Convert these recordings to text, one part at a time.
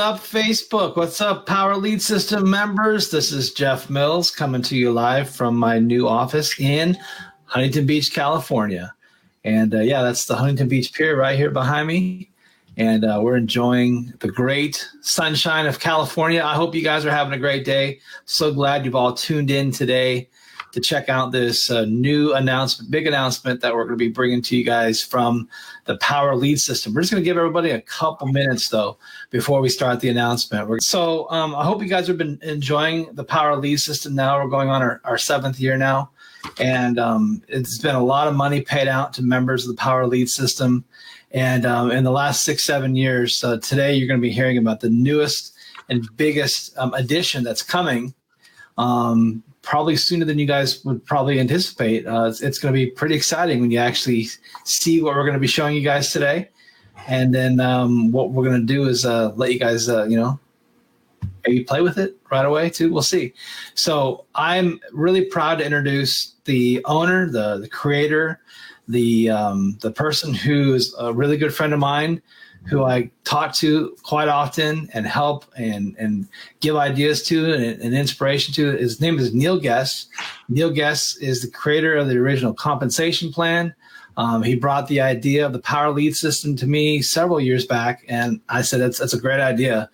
up, Facebook? What's up, Power Lead System members? This is Jeff Mills coming to you live from my new office in Huntington Beach, California. And yeah, that's the Huntington Beach Pier right here behind me. And we're enjoying the great sunshine of California. I hope you guys are having a great day. So glad you've all tuned in today to check out this new announcement, big announcement that we're going to be bringing to you guys from the Power Lead System. We're just going to give everybody a couple minutes, though, before we start the announcement. I hope you guys have been enjoying the Power Lead System now. We're going on our 7th year now, and it's been a lot of money paid out to members of the Power Lead System. And in the last 6-7 years, today you're going to be hearing about the newest and biggest addition that's coming, probably sooner than you guys would probably anticipate. It's going to be pretty exciting when you actually see what we're going to be showing you guys today. And then what we're going to do is let you guys, maybe play with it right away too. We'll see. So I'm really proud to introduce the owner, the creator, the person who is a really good friend of mine, who I talk to quite often and help and give ideas to and inspiration to. His name is Neil Guest. Neil Guest is the creator of the original compensation plan. He brought the idea of the Power Lead System to me several years back, and I said, that's a great idea.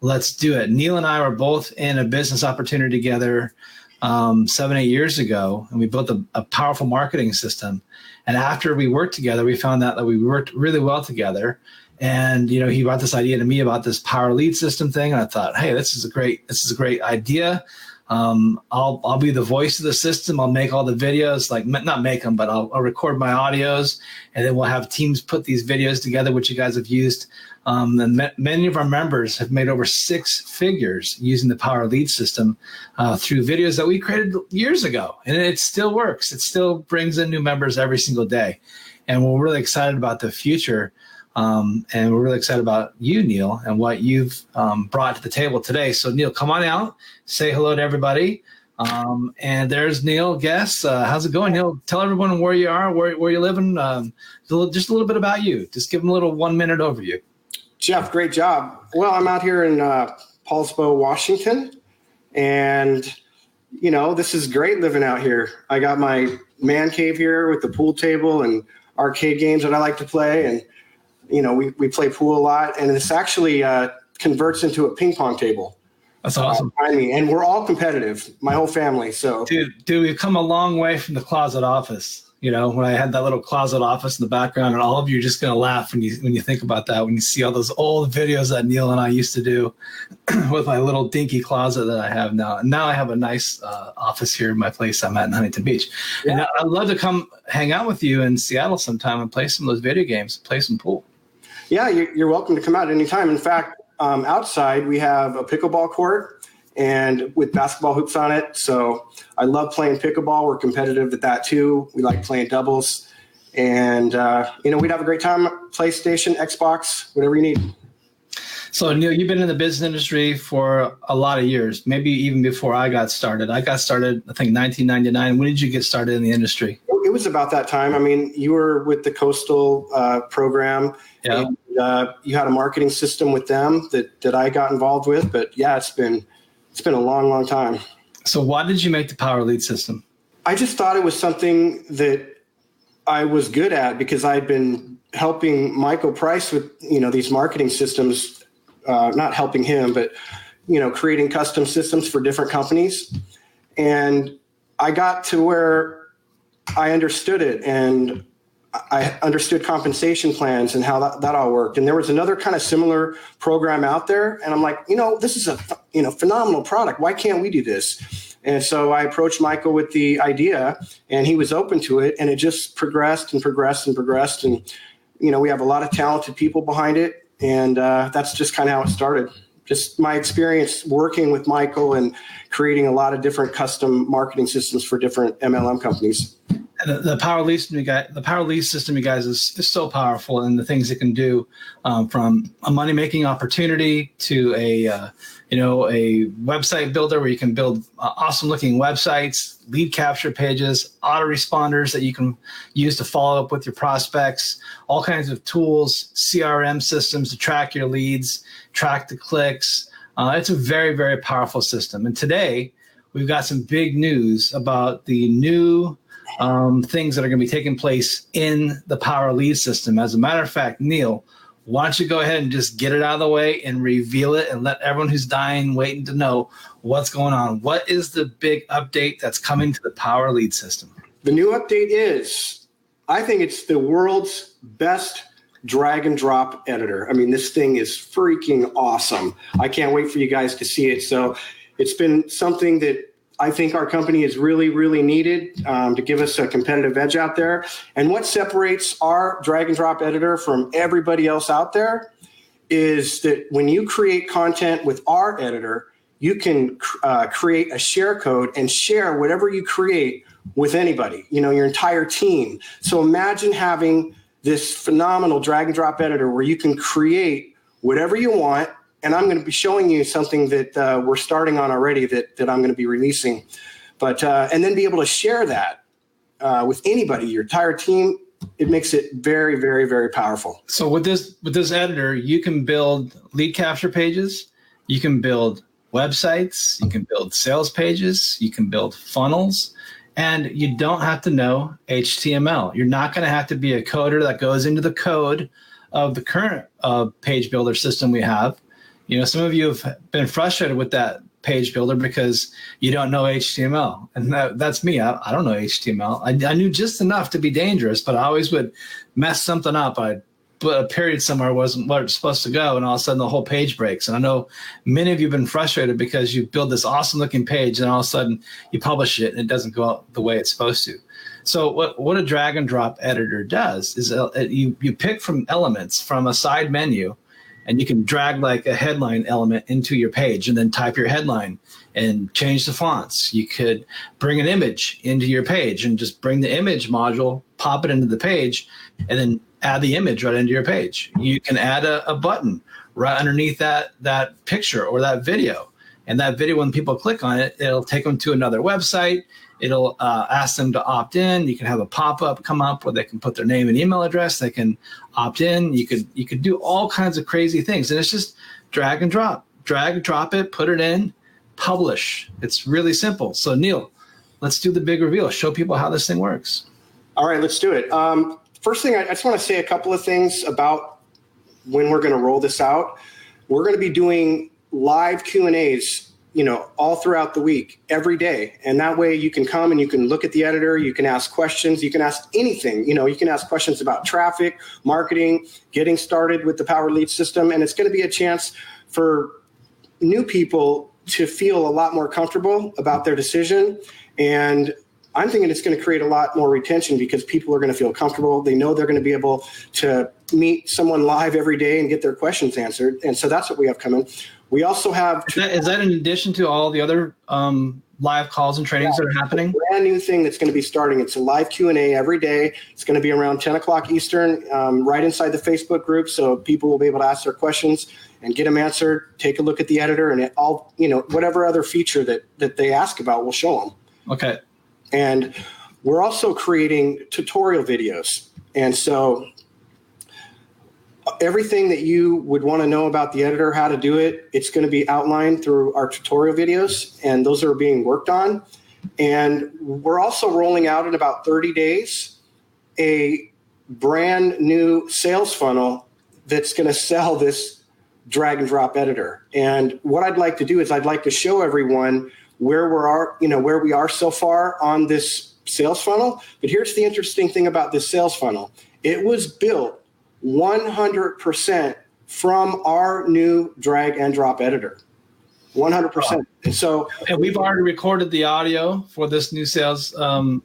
Let's do it. Neil and I were both in a business opportunity together 7-8 years ago, and we built a powerful marketing system. And after we worked together, we found out that we worked really well together. And he brought this idea to me about this Power Lead System thing, and I thought, hey, this is a great idea. I'll be the voice of the system. I'll make all the videos, not make them, but I'll record my audios, and then we'll have teams put these videos together, which you guys have used. And many of our members have made over 6 figures using the Power Lead System through videos that we created years ago, and it still works. It still brings in new members every single day, and we're really excited about the future. And we're really excited about you, Neil, and what you've brought to the table today. So, Neil, come on out, say hello to everybody. And there's Neil Guest. How's it going, Neil? Tell everyone where you are, where you're living, just a little bit about you. Just give them a little 1-minute overview. Jeff, great job. Well, I'm out here in Paulsbo, Washington, and this is great living out here. I got my man cave here with the pool table and arcade games that I like to play, and we play pool a lot, and this actually converts into a ping pong table. That's awesome. And we're all competitive, my whole family. So, dude, we've come a long way from the closet office. When I had that little closet office in the background, and all of you are just going to laugh when you think about that, when you see all those old videos that Neil and I used to do with my little dinky closet that I have now. And now I have a nice office here in my place I'm at in Huntington Beach. Yeah. And I'd love to come hang out with you in Seattle sometime and play some of those video games, play some pool. Yeah, you're welcome to come out anytime. In fact, outside we have a pickleball court and with basketball hoops on it. So I love playing pickleball. We're competitive at that too. We like playing doubles, and we'd have a great time. PlayStation, Xbox, whatever you need. So, Neil, you've been in the business industry for a lot of years, maybe even before I got started. I got started, I think, 1999. When did you get started in the industry? It was about that time. I mean, you were with the Coastal program, yeah. And you had a marketing system with them that I got involved with. But yeah, it's been a long, long time. So why did you make the Power Lead System? I just thought it was something that I was good at because I'd been helping Michael Price with these marketing systems. Not helping him, but, creating custom systems for different companies. And I got to where I understood it, and I understood compensation plans and how that all worked. And there was another kind of similar program out there. And I'm like, this is a, phenomenal product. Why can't we do this? And so I approached Michael with the idea, and he was open to it. And it just progressed and progressed and progressed. And, we have a lot of talented people behind it. And that's just kind of how it started. Just my experience working with Michael and creating a lot of different custom marketing systems for different MLM companies. And the power lead system, you guys, is so powerful, and the things it can do, from a money making opportunity to a website builder where you can build awesome looking websites, lead capture pages, autoresponders that you can use to follow up with your prospects, all kinds of tools, CRM systems to track your leads, track the clicks. It's a very, very powerful system. And today we've got some big news about the new things that are going to be taking place in the Power Lead system. As a matter of fact, Neil, why don't you go ahead and just get it out of the way and reveal it and let everyone who's dying waiting to know what's going on. What is the big update that's coming to the Power Lead system? The new update is, I think it's the world's best drag and drop editor. I mean, this thing is freaking awesome. I can't wait for you guys to see it. So it's been something that I think our company is really, really needed to give us a competitive edge out there. And what separates our drag and drop editor from everybody else out there is that when you create content with our editor, you can create a share code and share whatever you create with anybody, your entire team. So imagine having this phenomenal drag and drop editor where you can create whatever you want. And I'm going to be showing you something that we're starting on already that I'm going to be releasing. But and then be able to share that with anybody, your entire team. It makes it very, very, very powerful. So with this editor, you can build lead capture pages, you can build websites, you can build sales pages, you can build funnels, and you don't have to know HTML. You're not going to have to be a coder that goes into the code of the current page builder system we have. Some of you have been frustrated with that page builder because you don't know HTML. And that's me. I don't know HTML. I knew just enough to be dangerous, but I always would mess something up. I'd put a period somewhere wasn't where it's supposed to go, and all of a sudden the whole page breaks. And I know many of you have been frustrated because you build this awesome looking page and all of a sudden you publish it and it doesn't go out the way it's supposed to. So what a drag and drop editor does is you pick from elements from a side menu, and you can drag like a headline element into your page and then type your headline and change the fonts. You could bring an image into your page and just bring the image module, pop it into the page, and then add the image right into your page. You can add a button right underneath that picture or that video. And that video, when people click on it, it'll take them to another website. It'll ask them to opt in. You can have a pop-up come up where they can put their name and email address. They can opt in. You could do all kinds of crazy things. And it's just drag and drop. Drag, drop it, put it in, publish. It's really simple. So Neil, let's do the big reveal. Show people how this thing works. All right, let's do it. First thing, I just want to say a couple of things about when we're going to roll this out. We're going to be doing live Q&As all throughout the week, every day. And that way you can come and you can look at the editor, you can ask questions, you can ask anything. You can ask questions about traffic, marketing, getting started with the Power Lead system. And it's going to be a chance for new people to feel a lot more comfortable about their decision. And I'm thinking it's going to create a lot more retention because people are going to feel comfortable. They know they're going to be able to meet someone live every day and get their questions answered. And so that's what we have coming. We also have... Is that in addition to all the other live calls and trainings that are happening? Brand new thing that's going to be starting. It's a live Q&A every day. It's going to be around 10 o'clock Eastern, right inside the Facebook group. So people will be able to ask their questions and get them answered. Take a look at the editor and whatever other feature that they ask about, we'll show them. Okay. And we're also creating tutorial videos. And so everything that you would want to know about the editor, how to do it, it's going to be outlined through our tutorial videos, and those are being worked on. And we're also rolling out in about 30 days a brand new sales funnel that's going to sell this drag and drop editor. And what I'd like to do is I'd like to show everyone where we are so far on this sales funnel. But here's the interesting thing about this sales funnel. It was built 100% from our new drag and drop editor. 100%. And we've already recorded the audio for this new sales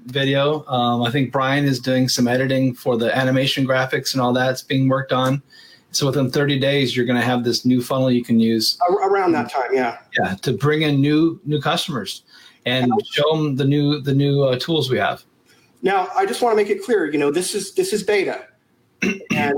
video. I think Brian is doing some editing for the animation graphics and all that's being worked on. So within 30 days, you're going to have this new funnel you can use around that time. Yeah. Yeah. To bring in new customers and show them the new tools we have. Now, I just want to make it clear, this is beta. And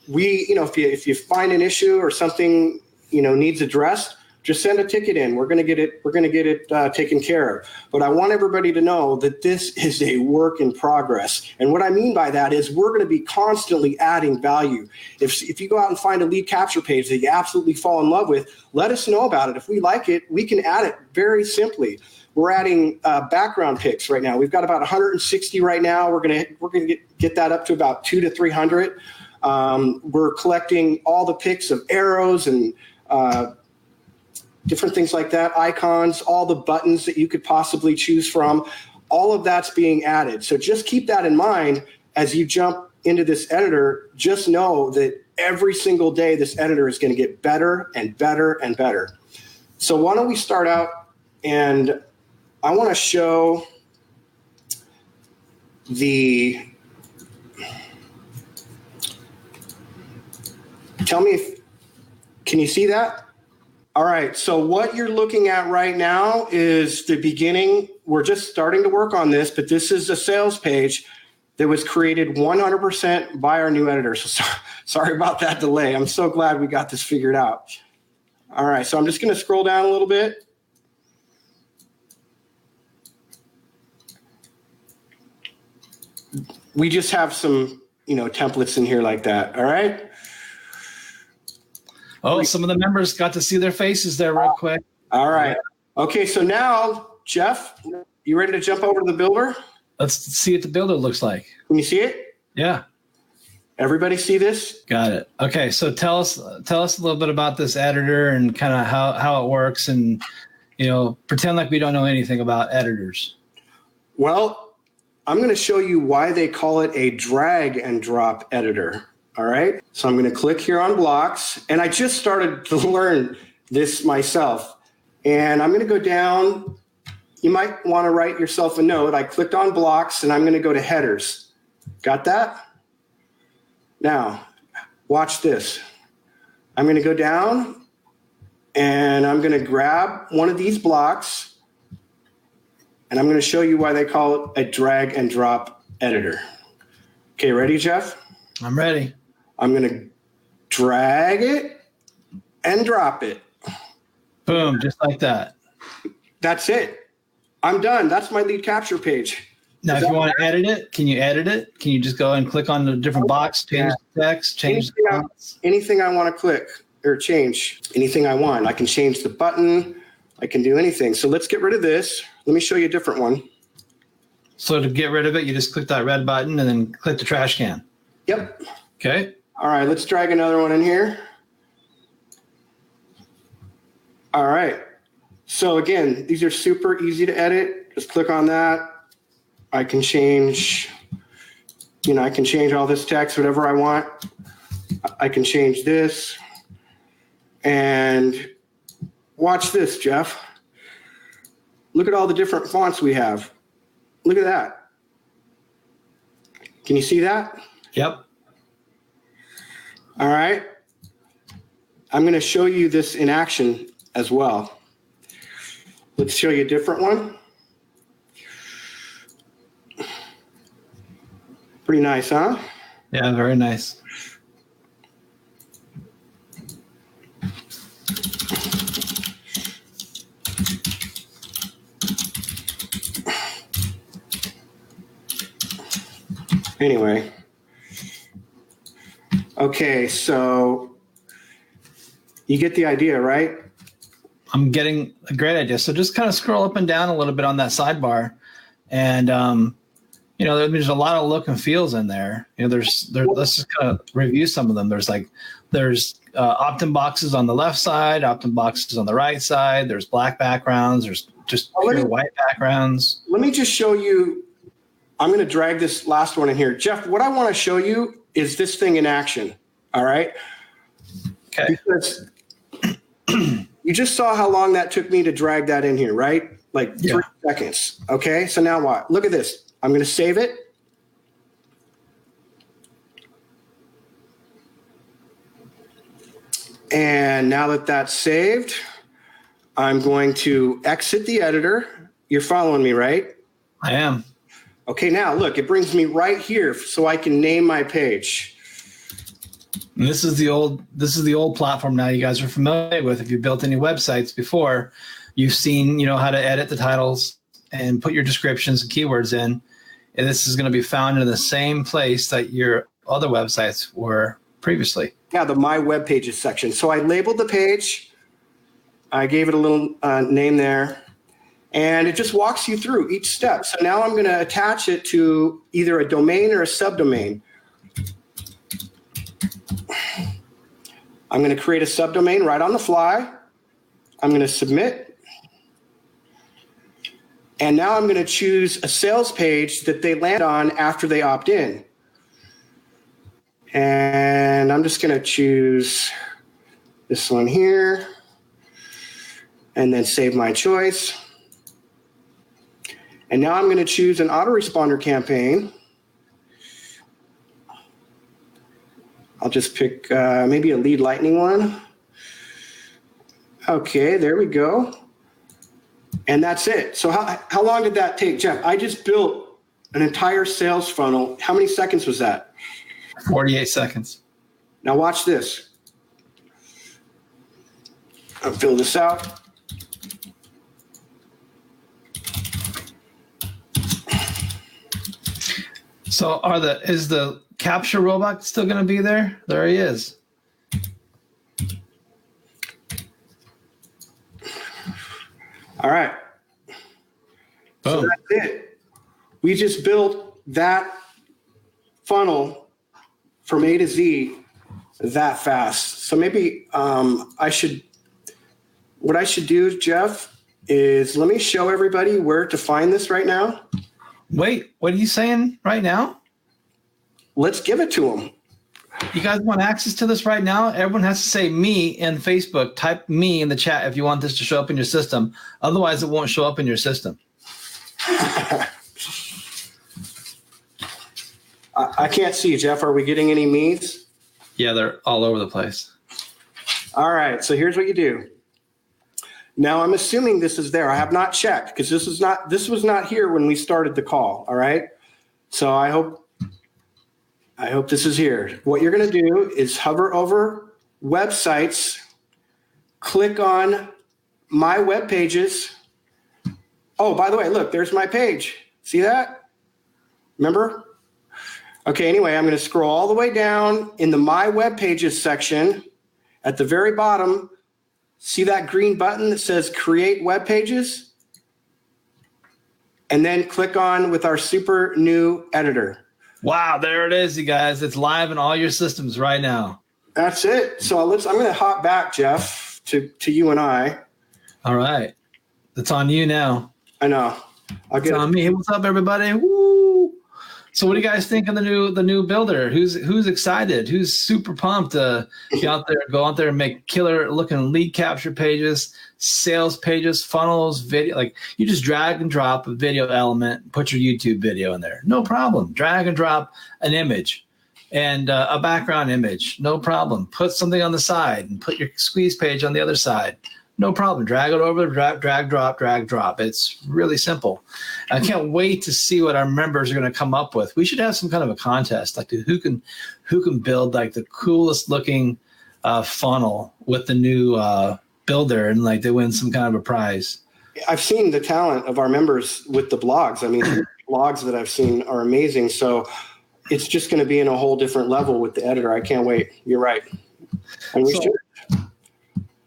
we, if you find an issue or something, needs addressed, just send a ticket in. We're going to get it taken care of. But I want everybody to know that this is a work in progress. And what I mean by that is we're going to be constantly adding value. If you go out and find a lead capture page that you absolutely fall in love with, let us know about it. If we like it, we can add it very simply. We're adding background pics right now. We've got about 160 right now. We're going to get that up to about 200 to 300. We're collecting all the pics of arrows and different things like that, icons, all the buttons that you could possibly choose from. All of that's being added. So just keep that in mind as you jump into this editor. Just know that every single day this editor is going to get better and better and better. So why don't we start out, and I want to show can you see that? All right, so what you're looking at right now is the beginning. We're just starting to work on this, but this is a sales page that was created 100% by our new editor. So sorry about that delay. I'm so glad we got this figured out. All right, so I'm just going to scroll down a little bit. We just have some, templates in here like that. All right. Oh, some of the members got to see their faces there real quick. All right. Okay, so now, Jeff, you ready to jump over to the builder? Let's see what the builder looks like. Can you see it? Yeah. Everybody see this? Got it. Okay, so tell us a little bit about this editor and kind of how it works, and pretend like we don't know anything about editors. Well, I'm going to show you why they call it a drag and drop editor. All right, so I'm going to click here on blocks, and I just started to learn this myself. And I'm going to go down. You might want to write yourself a note. I clicked on blocks, and I'm going to go to headers. Got that? Now, watch this. I'm going to go down, and I'm going to grab one of these blocks, and I'm going to show you why they call it a drag and drop editor. Okay, ready, Jeff? I'm ready. I'm going to drag it and drop it. Boom, just like that. That's it. I'm done. That's my lead capture page. Now, if you want to edit it, can you edit it? Can you just go and click on the different box, change the text, change the fonts? Anything I want to click or change, anything I want. I can change the button. I can do anything. So let's get rid of this. Let me show you a different one. So to get rid of it, you just click that red button and then click the trash can. Yep. Okay. All right, let's drag another one in here. All right. So again, these are super easy to edit. Just click on that. I can change, I can change all this text, whatever I want. I can change this. And watch this, Jeff. Look at all the different fonts we have. Look at that. Can you see that? Yep. All right. I'm going to show you this in action as well. Let's show you a different one. Pretty nice, huh? Yeah, very nice. Anyway. Okay, so you get the idea, right? I'm getting a great idea. So just kind of scroll up and down a little bit on that sidebar, and there's a lot of look and feels in there. Let's just kind of review some of them. There's opt-in boxes on the left side, opt-in boxes on the right side. There's black backgrounds. There's just pure white backgrounds. Let me just show you. I'm going to drag this last one in here. Jeff, what I want to show you is this thing in action. All right. Okay. Because you just saw how long that took me to drag that in here, right? Like 3 seconds. Okay. So now what? Look at this. I'm going to save it. And now that that's saved, I'm going to exit the editor. You're following me, right? I am. Okay, now look, it brings me right here so I can name my page. And this is the old platform now you guys are familiar with. If you built any websites before, you've seen, how to edit the titles and put your descriptions and keywords in. And this is going to be found in the same place that your other websites were previously. Yeah, the My Web Pages section. So I labeled the page. I gave it a little name there. And it just walks you through each step. So now I'm going to attach it to either a domain or a subdomain. I'm going to create a subdomain right on the fly. I'm going to submit. And now I'm going to choose a sales page that they land on after they opt in. And I'm just going to choose this one here and then save my choice. And now I'm going to choose an autoresponder campaign. I'll just pick maybe a lead lightning one. Okay, there we go. And that's it. So how long did that take, Jeff? I just built an entire sales funnel. How many seconds was that? 48 seconds. Now watch this. I'll fill this out. So is the capture robot still going to be there? There he is. All right. Boom. So that's it. We just built that funnel from A to Z that fast. So maybe what I should do, Jeff, is let me show everybody where to find this right now. Wait, what are you saying right now? Let's give it to them. You guys want access to this right now? Everyone has to say me in Facebook. Type me in the chat if you want this to show up in your system. Otherwise, it won't show up in your system. I can't see, Jeff. Are we getting any me's? Yeah, they're all over the place. All right, so here's what you do. Now I'm assuming this is there. I have not checked because this was not here when we started the call. All right. So I hope this is here. What you're going to do is hover over websites, click on My Web Pages. Oh, by the way, look, there's my page. See that? Remember? Okay, anyway, I'm going to scroll all the way down in the My Web Pages section at the very bottom. See that green button that says Create Web Pages? And then click on with our super new editor. Wow, there it is, you guys. It's live in all your systems right now. That's it. So I'm going to hop back, Jeff, to you and I. All right. It's on you now. I know. It's on me. Hey, what's up, everybody? Woo! So what do you guys think of the new builder? Who's excited? Who's super pumped to go out there and make killer looking lead capture pages, sales pages, funnels, video? Like you just drag and drop a video element, put your YouTube video in there. No problem. Drag and drop an image and a background image. No problem. Put something on the side and put your squeeze page on the other side. No problem. Drag it over, drag, drop. It's really simple. I can't wait to see what our members are going to come up with. We should have some kind of a contest, like who can build like the coolest looking funnel with the new builder, and like they win some kind of a prize. I've seen the talent of our members with the blogs. I mean, the blogs that I've seen are amazing. So it's just going to be in a whole different level with the editor. I can't wait. You're right. And we should.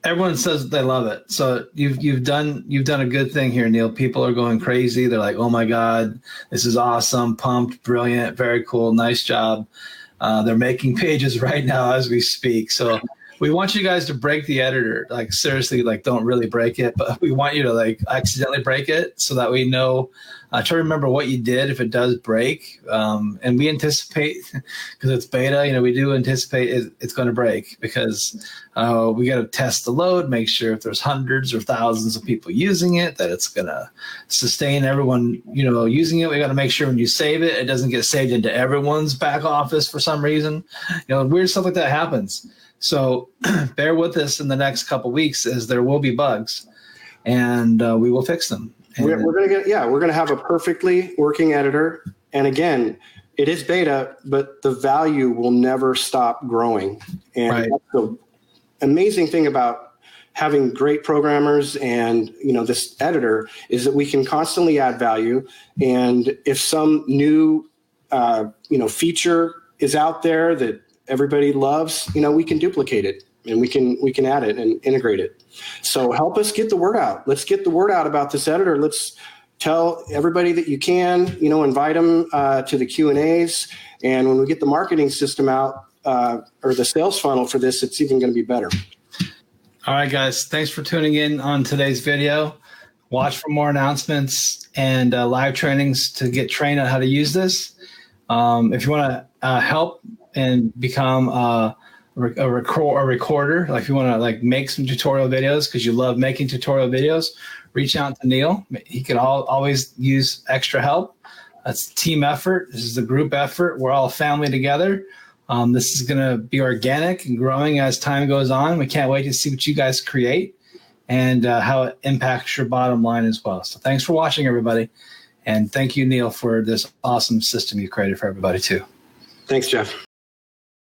Everyone says they love it. So you've done a good thing here, Neil. People are going crazy. They're like, oh my God, this is awesome, pumped, brilliant, very cool, nice job. They're making pages right now as we speak. So we want you guys to break the editor. Like seriously, like don't really break it, but we want you to like accidentally break it so that we know. Try to remember what you did if it does break. And we anticipate, because it's beta, we do anticipate it's going to break because we got to test the load, make sure if there's hundreds or thousands of people using it, that it's going to sustain everyone, using it. We got to make sure when you save it, it doesn't get saved into everyone's back office for some reason. Weird stuff like that happens. So bear with us in the next couple weeks as there will be bugs and we will fix them. We're going to have a perfectly working editor. And again, it is beta, but the value will never stop growing. And that's the amazing thing about having great programmers and, this editor is that we can constantly add value. And if some new, feature is out there that everybody loves, we can duplicate it and we can add it and integrate it. So help us get the word out. Let's get the word out about this editor. Let's tell everybody that you can, invite them to the Q&As. And when we get the marketing system out or the sales funnel for this, it's even going to be better. All right, guys. Thanks for tuning in on today's video. Watch for more announcements and live trainings to get trained on how to use this. If you want to help and become a recorder, like if you want to make some tutorial videos because you love making tutorial videos, reach out to Neil. He could always use extra help. That's a team effort. This is a group effort. We're all a family together. This is going to be organic and growing as time goes on. We can't wait to see what you guys create and how it impacts your bottom line as well. So thanks for watching, everybody. And thank you, Neil, for this awesome system you created for everybody too. Thanks, Jeff.